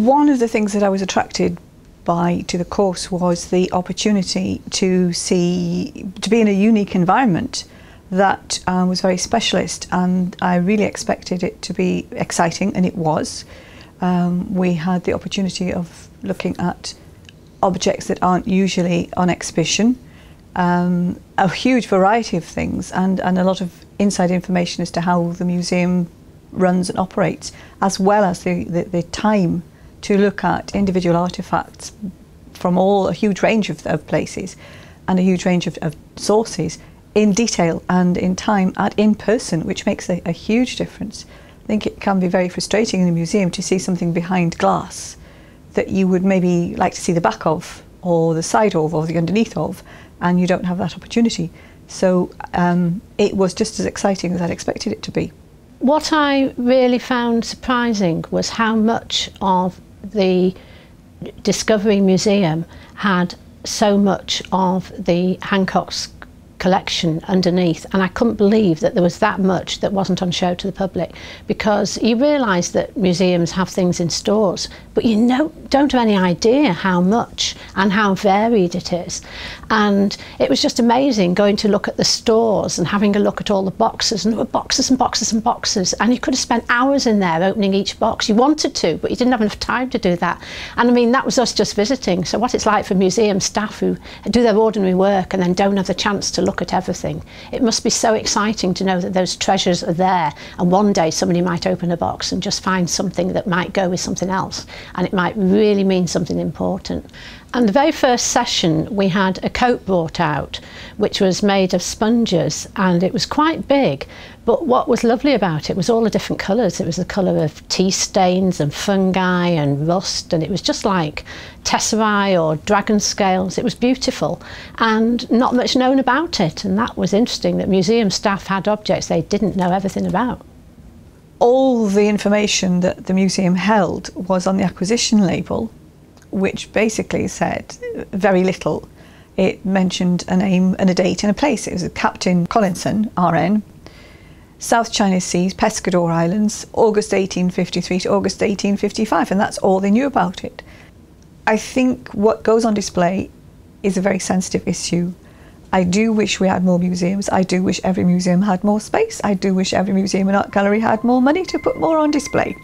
One of the things that I was attracted by to the course was the opportunity to be in a unique environment that was very specialist, and I really expected it to be exciting, and it was. We had the opportunity of looking at objects that aren't usually on exhibition, a huge variety of things, and a lot of inside information as to how the museum runs and operates, as well as the time to look at individual artefacts from a huge range of places and a huge range of sources in detail and in time and in person, which makes a huge difference. I think it can be very frustrating in a museum to see something behind glass that you would maybe like to see the back of, or the side of, or the underneath of, and you don't have that opportunity. So it was just as exciting as I'd expected it to be. What I really found surprising was how much of the Discovery Museum had so much of the Hancock's collection underneath, and I couldn't believe that there was that much that wasn't on show to the public, because you realise that museums have things in stores, but you don't have any idea how much and how varied it is. And it was just amazing going to look at the stores and having a look at all the boxes, and there were boxes and boxes and boxes, and you could have spent hours in there opening each box. You wanted to, but you didn't have enough time to do that. And I mean, that was us just visiting. So what it's like for museum staff who do their ordinary work and then don't have the chance to look at everything. It must be so exciting to know that those treasures are there, and one day somebody might open a box and just find something that might go with something else, and it might really mean something important. And the very first session we had a coat brought out which was made of sponges, and it was quite big, but what was lovely about it was all the different colours. It was the colour of tea stains and fungi and rust, and it was just like tesserae or dragon scales. It was beautiful and not much known about it, and that was interesting, that museum staff had objects they didn't know everything about. All the information that the museum held was on the acquisition label, which basically said very little. It mentioned a name and a date and a place. It was Captain Collinson, RN, South China Seas, Pescador Islands, August 1853 to August 1855, and that's all they knew about it. I think what goes on display is a very sensitive issue. I do wish we had more museums. I do wish every museum had more space. I do wish every museum and art gallery had more money to put more on display.